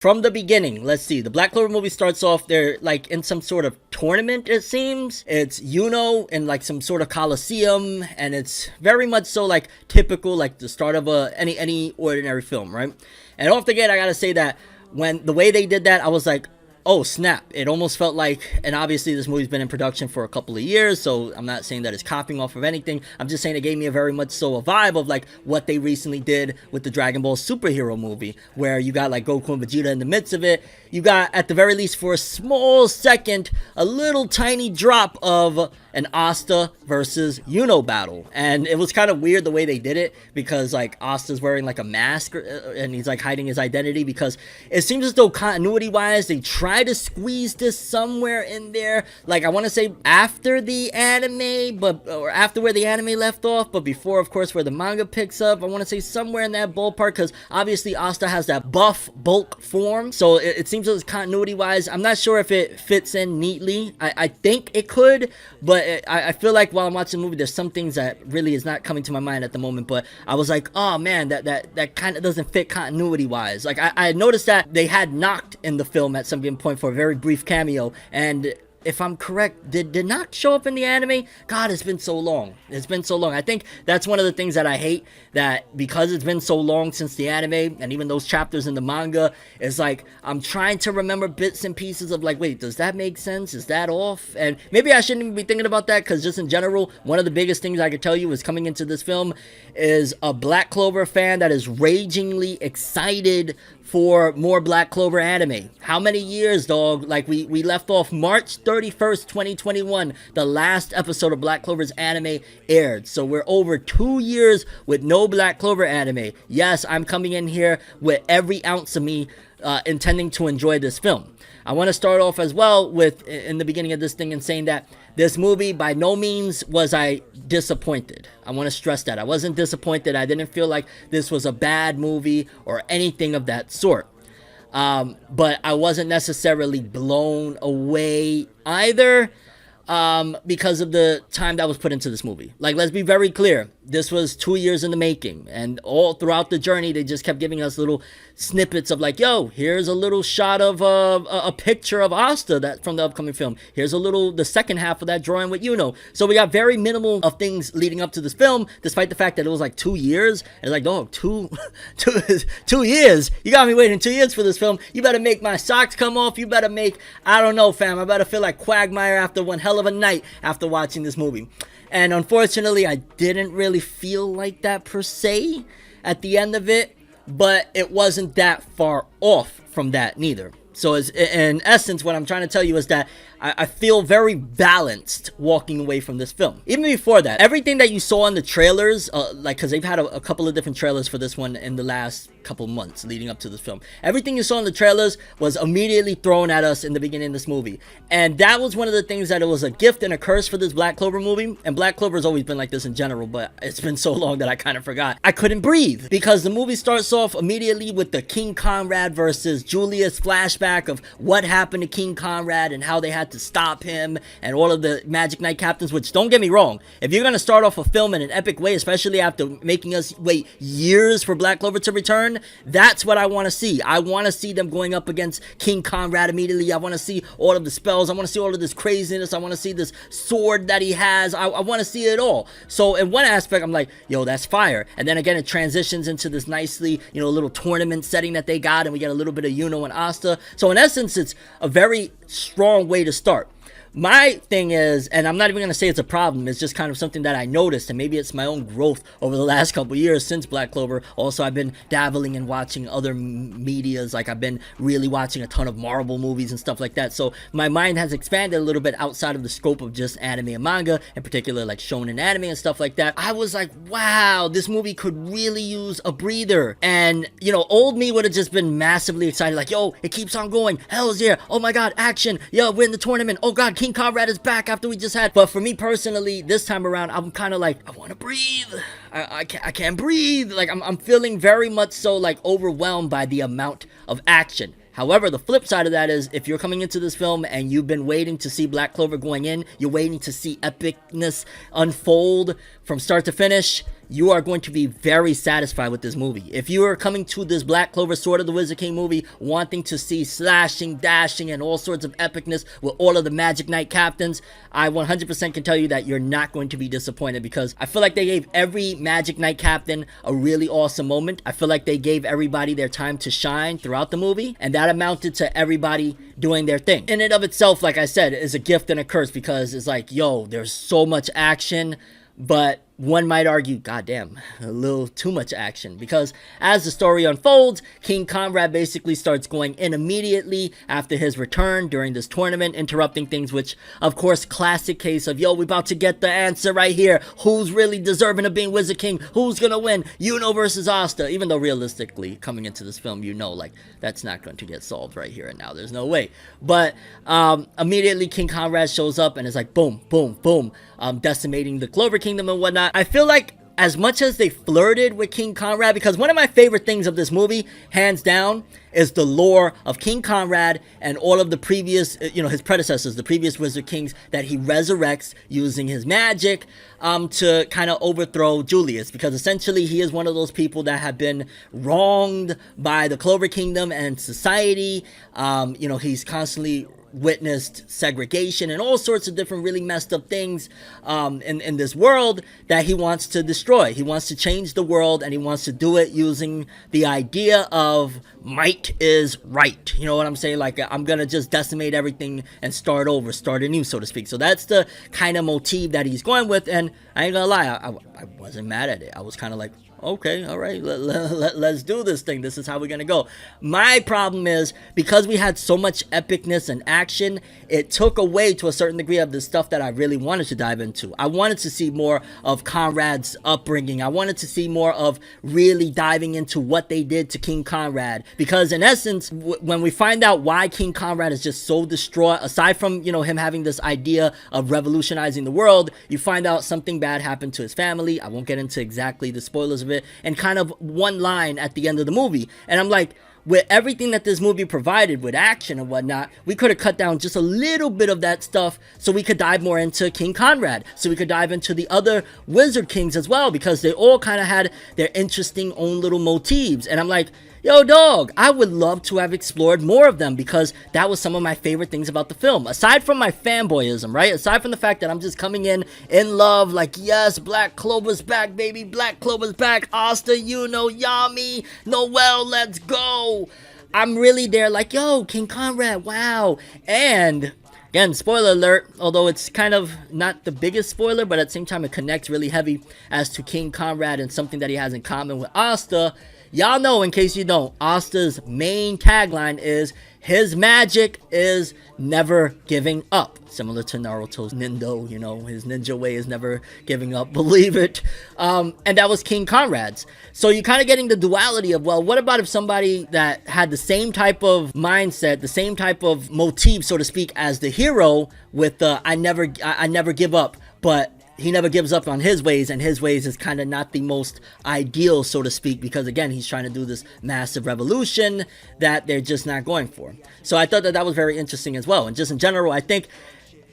From the beginning, let's see. The Black Clover movie starts off, they're like in some sort of tournament, it seems. It's in like some sort of coliseum, and it's very much so like typical, like the start of any ordinary film, right? And off the gate, I gotta say that when the way they did that, I was like, oh snap. It almost felt like, and obviously this movie's been in production for a couple of years, so I'm not saying that it's copying off of anything. I'm just saying it gave me a very much so a vibe of like what they recently did with the Dragon Ball superhero movie, where you got like Goku and Vegeta in the midst of it. You got, at the very least for a small second, a little tiny drop of an Asta versus Yuno battle. And it was kind of weird the way they did it, because like Asta's wearing like a mask, and he's like hiding his identity, because it seems as though continuity wise they try to squeeze this somewhere in there, like I want to say after the anime, or after where the anime left off, but before of course where the manga picks up. I want to say somewhere in that ballpark, because obviously Asta has that buff bulk form, so it seems as continuity wise I'm not sure if it fits in neatly. I think it could, but I feel like while I'm watching the movie there's some things that really is not coming to my mind at the moment. But I was like, oh man, that kind of doesn't fit continuity wise. Like I noticed that they had Noct in the film at some given point for a very brief cameo, and if I'm correct, did Noct show up in the anime? God, it's been so long. It's been so long. I think that's one of the things that I hate, that because it's been so long since the anime, and even those chapters in the manga, is like, I'm trying to remember bits and pieces of like, wait, does that make sense? Is that off? And maybe I shouldn't even be thinking about that, because just in general, one of the biggest things I could tell you is coming into this film is a Black Clover fan that is ragingly excited for more Black Clover anime. How many years, dog? Like we left off March 31st, 2021. The last episode of Black Clover's anime aired. So we're over 2 years with no Black Clover anime. Yes, I'm coming in here with every ounce of me intending to enjoy this film. I want to start off as well with, in the beginning of this thing, and saying that this movie, by no means was I disappointed. I want to stress that. I wasn't disappointed. I didn't feel like this was a bad movie or anything of that sort. But I wasn't necessarily blown away either, because of the time that was put into this movie. Like, let's be very clear. This was 2 years in the making, and all throughout the journey, they just kept giving us little snippets of like, yo, here's a little shot of a picture of Asta that from the upcoming film. Here's the second half of that drawing with Yuno. So we got very minimal of things leading up to this film, despite the fact that it was like 2 years. And like, dog, 2 years? You got me waiting 2 years for this film. You better make my socks come off. You better make, I don't know, fam. I better feel like Quagmire after one hell of a night after watching this movie. And unfortunately, I didn't really feel like that per se at the end of it, but it wasn't that far off from that neither. So in essence, what I'm trying to tell you is that I feel very balanced walking away from this film. Even before that, everything that you saw in the trailers, like, because they've had a couple of different trailers for this one in the last couple months leading up to this film. Everything you saw in the trailers was immediately thrown at us in the beginning of this movie. And that was one of the things that it was a gift and a curse for this Black Clover movie. And Black Clover has always been like this in general, but it's been so long that I kind of forgot. I couldn't breathe, because the movie starts off immediately with the King Conrad versus Julius flashback of what happened to King Conrad and how they had to stop him, and all of the Magic Knight captains, which, don't get me wrong, if you're going to start off a film in an epic way, especially after making us wait years for Black Clover to return, that's what I want to see. I want to see them going up against King Conrad immediately. I want to see all of the spells. I want to see all of this craziness. I want to see this sword that he has. I want to see it all. So in one aspect, I'm like, yo, that's fire. And then again, it transitions into this nicely, little tournament setting that they got, and we get a little bit of Yuno and Asta. So in essence, it's a very strong way to start. My thing is, and I'm not even going to say it's a problem, it's just kind of something that I noticed, and maybe it's my own growth over the last couple years since Black Clover. Also, I've been dabbling and watching other medias, like I've been really watching a ton of Marvel movies and stuff like that, so my mind has expanded a little bit outside of the scope of just anime and manga, in particular like shonen anime and stuff like that. I was like, wow, this movie could really use a breather, and old me would have just been massively excited, like, yo, it keeps on going, hell's yeah, oh my god, action, yo, we're in the tournament, oh god, King Conrad is back after we just had. But for me personally, this time around, I'm kind of like, I want to breathe. I can't breathe. Like, I'm feeling very much so like overwhelmed by the amount of action. However, the flip side of that is, if you're coming into this film and you've been waiting to see Black Clover going in, you're waiting to see epicness unfold from start to finish, you are going to be very satisfied with this movie. If you are coming to this Black Clover Sword of the Wizard King movie wanting to see slashing, dashing, and all sorts of epicness with all of the Magic Knight captains, I 100% can tell you that you're not going to be disappointed, because I feel like they gave every Magic Knight captain a really awesome moment. I feel like they gave everybody their time to shine throughout the movie, and that amounted to everybody doing their thing. In and of itself, like I said, is a gift and a curse, because it's like, yo, there's so much action, but one might argue, goddamn, a little too much action, because as the story unfolds, King Conrad basically starts going in immediately after his return during this tournament, interrupting things, which, of course, classic case of, yo, we about to get the answer right here. Who's really deserving of being Wizard King? Who's gonna win? Yuno versus Asta. Even though realistically, coming into this film, you know, like, that's not going to get solved right here and now. There's no way. But immediately, King Conrad shows up and is like, boom, boom, boom, decimating the Clover Kingdom and whatnot. I feel like as much as they flirted with King Conrad, because one of my favorite things of this movie, hands down, is the lore of King Conrad and all of the previous, his predecessors, the previous Wizard Kings that he resurrects using his magic to kind of overthrow Julius, because essentially he is one of those people that have been wronged by the Clover Kingdom and society. He's constantly witnessed segregation and all sorts of different really messed up things in this world that he wants to destroy. He wants to change the world, and he wants to do it using the idea of might is right. You know what I'm saying? Like, I'm gonna just decimate everything and start over, start anew, so to speak. So that's the kind of motif that he's going with, and I ain't gonna lie, I wasn't mad at it. I was kind of like, okay, all right, let's do this thing. This is how we're gonna go. My problem is, because we had so much epicness and action, it took away to a certain degree of the stuff that I really wanted to dive into. I wanted to see more of Conrad's upbringing. I wanted to see more of really diving into what they did to King Conrad, because in essence, when we find out why King Conrad is just so distraught, aside from, him having this idea of revolutionizing the world, you find out something bad happened to his family. I won't get into exactly the spoilers of it, and kind of one line at the end of the movie, and I'm like, with everything that this movie provided with action and whatnot, we could have cut down just a little bit of that stuff so we could dive more into King Conrad, so we could dive into the other Wizard Kings as well, because they all kind of had their interesting own little motifs. And I'm like, yo, dog, I would love to have explored more of them, because that was some of my favorite things about the film. Aside from my fanboyism, right? Aside from the fact that I'm just coming in love, like, yes, Black Clover's back, baby. Black Clover's back. Asta, Yami, Noel, let's go. I'm really there like, yo, King Conrad, wow. And again, spoiler alert, although it's kind of not the biggest spoiler, but at the same time it connects really heavy as to King Conrad and something that he has in common with Asta. Y'all know, in case you don't, Asta's main tagline is, his magic is never giving up. Similar to Naruto's Nindo, his ninja way is never giving up, believe it. And that was King Conrad's. So you're kind of getting the duality of, well, what about if somebody that had the same type of mindset, the same type of motif, so to speak, as the hero with the I never give up, but he never gives up on his ways, and his ways is kind of not the most ideal, so to speak, because again, he's trying to do this massive revolution that they're just not going for. So I thought that was very interesting as well. And just in general, I think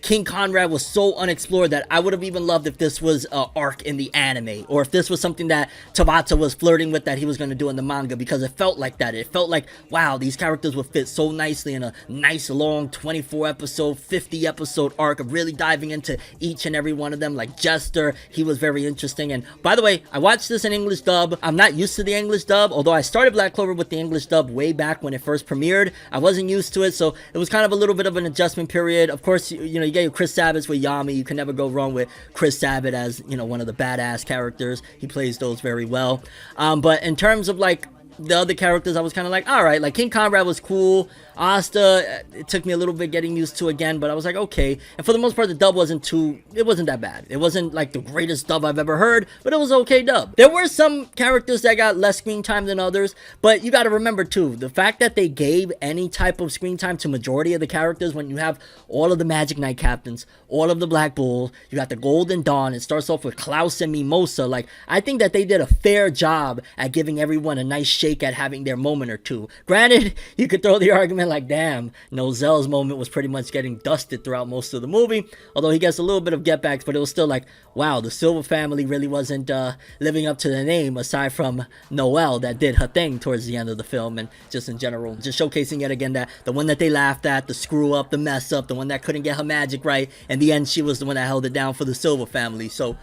King Conrad was so unexplored that I would have even loved if this was an arc in the anime, or if this was something that Tabata was flirting with that he was going to do in the manga, because it felt like that. It felt like, wow, these characters would fit so nicely in a nice long 24 episode, 50 episode arc of really diving into each and every one of them. Like Jester, he was very interesting. And by the way, I watched this in English dub. I'm not used to the English dub, although I started Black Clover with the English dub way back when it first premiered. I wasn't used to it, so it was kind of a little bit of an adjustment period. Of course, you get your Chris Sabat with Yami. You can never go wrong with Chris Sabat as, one of the badass characters. He plays those very well. But in terms of like the other characters, I was kind of like, all right, like King Conrad was cool. Asta, it took me a little bit getting used to again, but I was like, okay. And for the most part, the dub wasn't that bad. It wasn't like the greatest dub I've ever heard, but it was okay dub. There were some characters that got less screen time than others, but you got to remember too, the fact that they gave any type of screen time to majority of the characters, when you have all of the Magic Knight captains, all of the Black Bull, you got the Golden Dawn, it starts off with Klaus and Mimosa. Like, I think that they did a fair job at giving everyone a nice shake shake at having their moment or two. Granted, you could throw the argument like, damn, Nozelle's moment was pretty much getting dusted throughout most of the movie, although he gets a little bit of getbacks, but it was still like, wow, the Silver family really wasn't living up to the name, aside from Noelle that did her thing towards the end of the film, and just in general, just showcasing yet again that the one that they laughed at, the screw up, the mess up, the one that couldn't get her magic right, in the end she was the one that held it down for the Silver family. So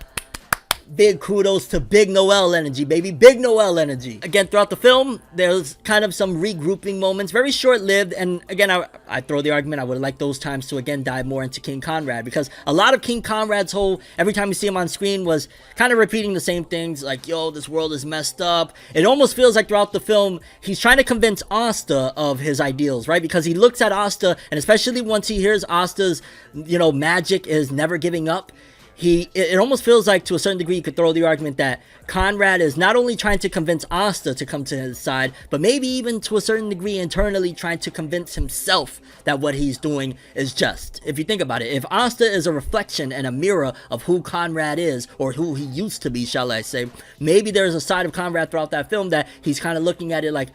big kudos to Big Noelle energy, baby. Big Noelle energy. Again, throughout the film, there's kind of some regrouping moments, very short-lived, and again, I throw the argument, I would like those times to again dive more into King Conrad, because a lot of King Conrad's whole, every time you see him on screen, was kind of repeating the same things, like, yo, this world is messed up. It almost feels like throughout the film, he's trying to convince Asta of his ideals, right? Because he looks at Asta, and especially once he hears Asta's, you know, magic is never giving up, it almost feels like, to a certain degree, you could throw the argument that Conrad is not only trying to convince Asta to come to his side, but maybe even to a certain degree internally trying to convince himself that what he's doing is just. If you think about it, if Asta is a reflection and a mirror of who Conrad is, or who he used to be, shall I say, maybe there's a side of Conrad throughout that film that he's kind of looking at it like,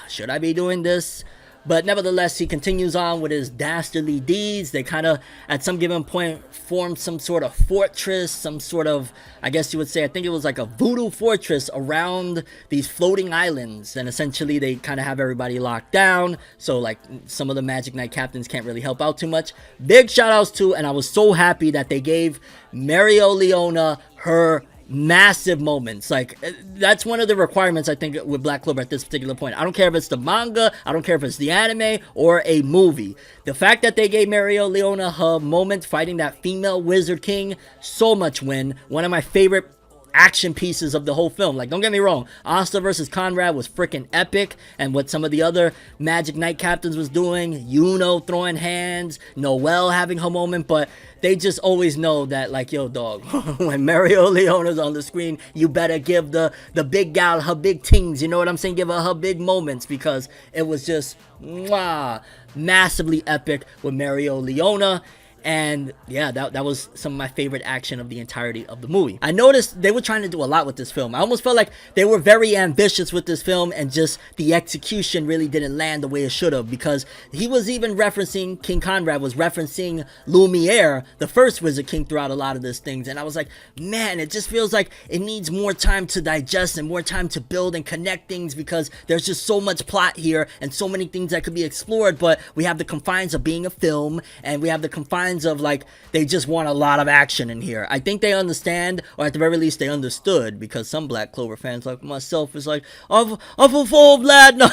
should I be doing this? But nevertheless, he continues on with his dastardly deeds. They kind of, at some given point, form some sort of fortress, some sort of, I guess you would say, I think it was like a voodoo fortress around these floating islands. And essentially, they kind of have everybody locked down. So, like, some of the Magic Knight captains can't really help out too much. Big shout outs to, and I was so happy that they gave Mereoleona her massive moments. Like, that's one of the requirements, I think, with Black Clover at this particular point. I don't care if it's the manga, I don't care if it's the anime or a movie. The fact that they gave Mereoleona her moment fighting that female Wizard King, so much win. One of my favorite action pieces of the whole film. Like, don't get me wrong, Asta versus Conrad was freaking epic, and what some of the other Magic Knight captains was doing, Yuno throwing hands, Noelle having her moment, but they just always know that, like, yo, dog, when Mereoleona's on the screen, you better give the big gal her big tings, you know what I'm saying? Give her big moments, because it was just, mwah, massively epic with Mereoleona. And yeah, that was some of my favorite action of the entirety of the movie. I noticed they were trying to do a lot with this film. I almost felt like they were very ambitious with this film, and just the execution really didn't land the way it should have, because he was even referencing, King Conrad was referencing Lumiere, the first Wizard King, throughout a lot of these things. And I was like, man, it just feels like it needs more time to digest and more time to build and connect things, because there's just so much plot here and so many things that could be explored. But we have the confines of being a film, and we have the confines of, like, they just want a lot of action in here. I think they understand, or at the very least they understood, because some Black Clover fans like myself is like, of a full blood, no.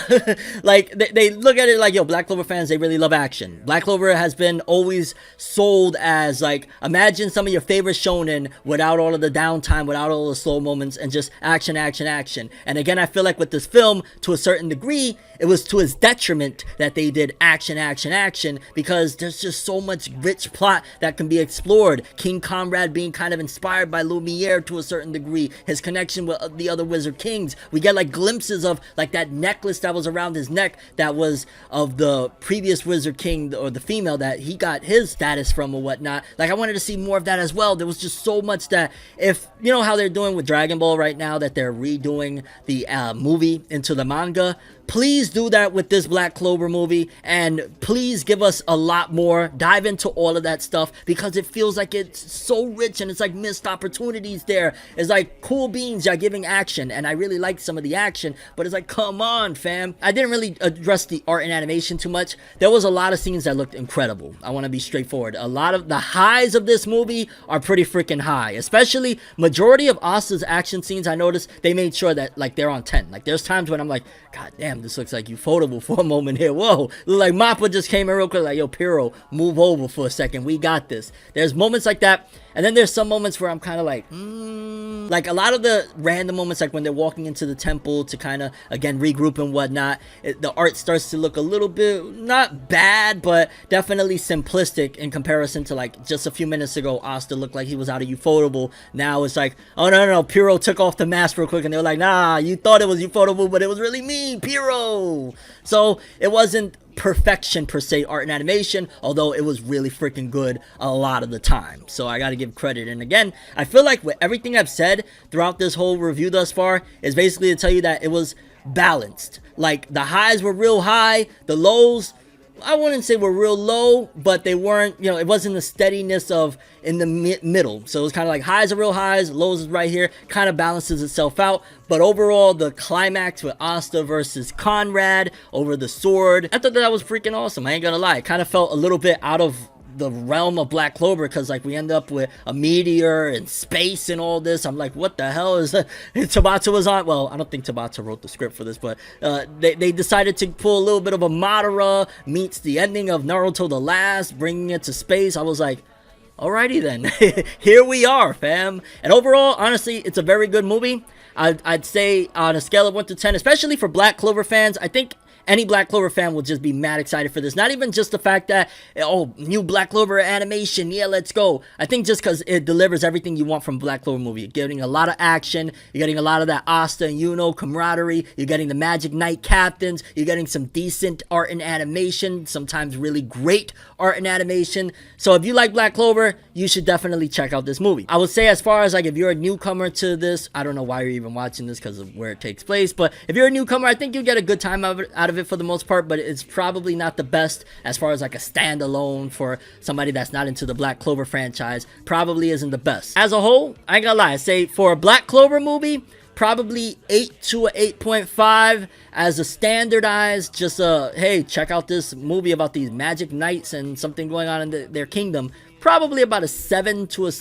Like, they look at it like, yo, Black Clover fans, they really love action. Black Clover has been always sold as, like, imagine some of your favorite shonen without all of the downtime, without all the slow moments, and just action, action, action. And again, I feel like with this film, to a certain degree, it was to his detriment that they did action, action, action, because there's just so much rich plot that can be explored. King Conrad being kind of inspired by Lumiere to a certain degree, his connection with the other Wizard Kings. We get like glimpses of like that necklace that was around his neck that was of the previous Wizard King, or the female that he got his status from or whatnot. Like, I wanted to see more of that as well. There was just so much that, if you know how they're doing with Dragon Ball right now, that they're redoing the movie into the manga, please do that with this Black Clover movie, and please give us a lot more, dive into all of that stuff, because it feels like it's so rich, and it's like missed opportunities there. It's like, cool beans, y'all giving action, and I really like some of the action, but it's like, come on, fam. I didn't really address the art and animation too much. There was a lot of scenes that looked incredible. I want to be straightforward. A lot of the highs of this movie are pretty freaking high, especially majority of Asta's action scenes. I noticed they made sure that, like, they're on 10. Like, there's times when I'm like, god damn, this looks like Ufotable for a moment here. Whoa, look like Mappa just came in real quick, like, yo, Piro, move over for a second, we got this. There's moments like that, and then there's some moments where I'm kind of like, like a lot of the random moments, like when they're walking into the temple to kind of, again, regroup and whatnot, the art starts to look a little bit, not bad, but definitely simplistic in comparison to, like, just a few minutes ago, Asta looked like he was out of Ufotable. Now it's like, oh, no, Piro took off the mask real quick, and they were like, nah, you thought it was Ufotable, but it was really me, Piro. So it wasn't perfection per se, art and animation, although it was really freaking good a lot of the time, so I gotta give credit. And again, I feel like with everything I've said throughout this whole review thus far is basically to tell you that it was balanced. Like the highs were real high, the lows, I wouldn't say were real low, but they weren't, it wasn't the steadiness of in the middle. So it was kind of like highs are real highs, lows is right here, kind of balances itself out. But overall, the climax with Asta versus Conrad over the sword, I thought that was freaking awesome. I ain't gonna lie. It kind of felt a little bit out of the realm of Black Clover, because like we end up with a meteor and space and all this. I'm like, what the hell is that? Tabata was on, well, I don't think Tabata wrote the script for this, but they decided to pull a little bit of a Madara meets the ending of Naruto the Last, bringing it to space. I was like, alrighty then. Here we are, fam. And overall, honestly, it's a very good movie. I'd say on a scale of 1 to 10, especially for Black Clover fans, I think any Black Clover fan will just be mad excited for this. Not even just the fact that, oh, new Black Clover animation, yeah, let's go. I think just because it delivers everything you want from Black Clover movie. You're getting a lot of action, you're getting a lot of that Asta and Yuno camaraderie, you're getting the Magic Knight captains, you're getting some decent art and animation, sometimes really great art and animation. So if you like Black Clover, you should definitely check out this movie. I would say, as far as like if you're a newcomer to this, I don't know why you're even watching this because of where it takes place, but if you're a newcomer, I think you'll get a good time out of it for the most part, but it's probably not the best as far as like a standalone for somebody that's not into the Black Clover franchise. Probably isn't the best. As a whole, I ain't gonna lie, I say for a Black Clover movie, probably 8 to a 8.5 as a standardized, just hey, check out this movie about these magic knights and something going on in their kingdom. Probably about a 7 to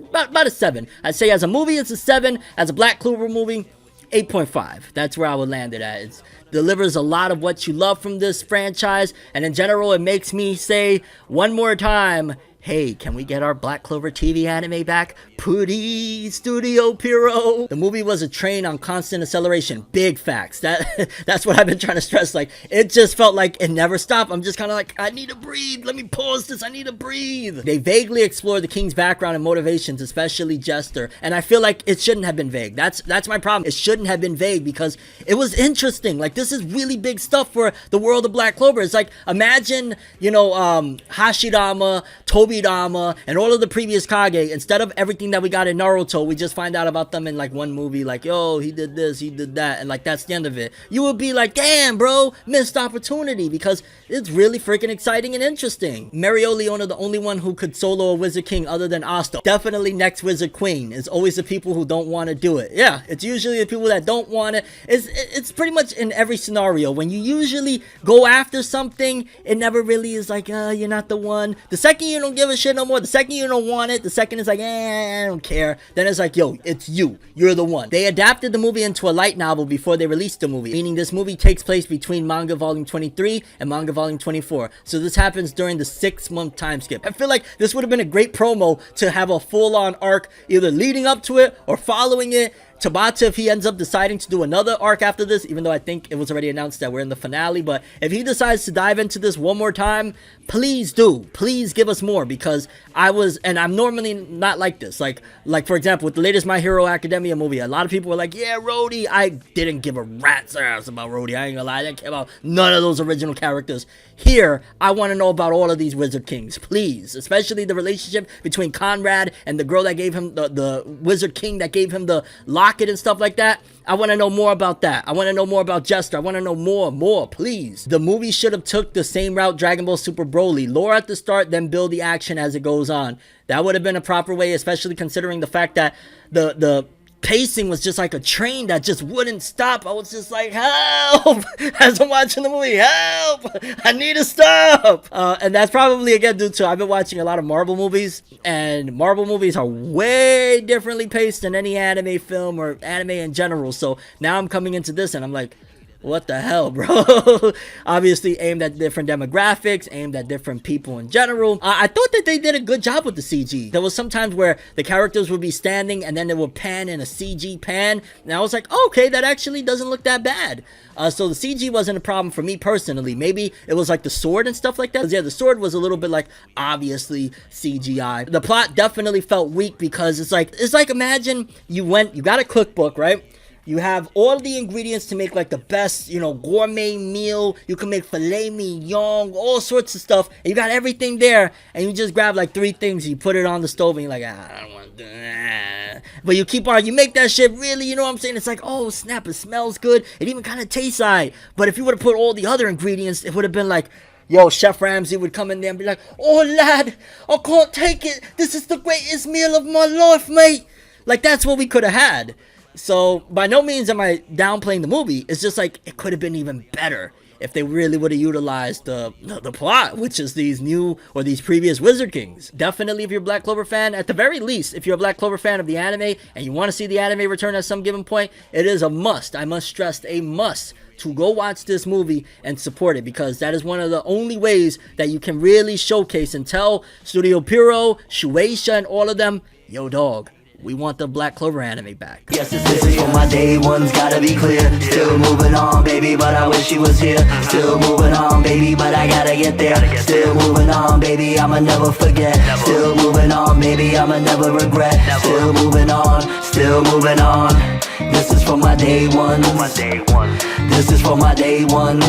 about a 7. I'd say as a movie, it's a 7. As a Black Clover movie, 8.5. That's where I would land it at. It delivers a lot of what you love from this franchise, and in general, it makes me say one more time, hey, can we get our Black Clover TV anime back? Please, Studio Pierrot. The movie was a train on constant acceleration. Big facts. That's what I've been trying to stress. Like, it just felt like it never stopped. I'm just kind of like, I need to breathe. Let me pause this. I need to breathe. They vaguely explore the king's background and motivations, especially Jester. And I feel like it shouldn't have been vague. That's my problem. It shouldn't have been vague because it was interesting. Like, this is really big stuff for the world of Black Clover. It's like, imagine, Hashirama, Tobirama, and all of the previous Kage. Instead of everything that we got in Naruto, we just find out about them in like one movie, like, yo, he did this, he did that, and like that's the end of it. You would be like, damn, bro, missed opportunity, because it's really freaking exciting and interesting. Mereoleona, the only one who could solo a Wizard King other than Asta. Definitely next Wizard Queen. It's always the people who don't want to do it. Yeah, it's usually the people that don't want it. It's pretty much in every scenario. When you usually go after something, it never really is like, you're not the one. The second you don't give a shit no more, the second you don't want it, the second it's like, I don't care, then it's like, yo, it's you, you're the one. They adapted the movie into a light novel before they released the movie, meaning this movie takes place between manga volume 23 and manga volume 24, so this happens during the 6-month time skip. I feel like this would have been a great promo to have a full-on arc either leading up to it or following it. Tabata, if he ends up deciding to do another arc after this, even though I think it was already announced that we're in the finale, but if he decides to dive into this one more time, please do. Please give us more, because I'm normally not like this. Like for example, with the latest My Hero Academia movie, a lot of people were like, yeah, Rhodey. I didn't give a rat's ass about Rhodey. I ain't gonna lie, I didn't care about none of those original characters. Here, I want to know about all of these Wizard Kings, please. Especially the relationship between Conrad and the girl that gave him the Wizard King that gave him the locket and stuff like that. I want to know more about that. I want to know more about Jester. I want to know more, please. The movie should have took the same route Dragon Ball Super Broly. Lore at the start, then build the action as it goes on. That would have been a proper way, especially considering the fact that the pacing was just like a train that just wouldn't stop. I was just like, help! As I'm watching the movie, help! I need to stop! And that's probably, again, due to I've been watching a lot of Marvel movies, and Marvel movies are way differently paced than any anime film or anime in general. So now I'm coming into this and I'm like, what the hell, bro? Obviously aimed at different demographics, aimed at different people in general. I thought that they did a good job with the CG. There was sometimes where the characters would be standing and then they would pan in a CG pan. And I was like, oh, okay, that actually doesn't look that bad. So the CG wasn't a problem for me personally. Maybe it was like the sword and stuff like that. Yeah, the sword was a little bit like obviously CGI. The plot definitely felt weak because it's like imagine you got a cookbook, right? You have all the ingredients to make like the best, gourmet meal. You can make filet mignon, all sorts of stuff. And you got everything there. And you just grab like 3 things. You put it on the stove and you're like, I don't want to do that. But you keep on, you make that shit really, you know what I'm saying? It's like, oh snap, it smells good. It even kind of tastes alright. But if you would have put all the other ingredients, it would have been like, yo, Chef Ramsay would come in there and be like, oh lad, I can't take it. This is the greatest meal of my life, mate. Like, that's what we could have had. So, by no means am I downplaying the movie. It's just like, it could have been even better if they really would have utilized the plot, which is these new or these previous Wizard Kings. Definitely, if you're a Black Clover fan, at the very least, if you're a Black Clover fan of the anime and you want to see the anime return at some given point, it is a must. I must stress, a must to go watch this movie and support it, because that is one of the only ways that you can really showcase and tell Studio Pierrot, Shueisha, and all of them, yo dog, we want the Black Clover anime back. Yes, this is for my day ones, gotta be clear. Still moving on, baby, but I wish she was here. Still moving on, baby, but I gotta get there. Still moving on, baby, I'ma never forget. Still moving on, baby, I'ma never regret. Still moving on, still moving on. This is for my day ones. This is for my day ones.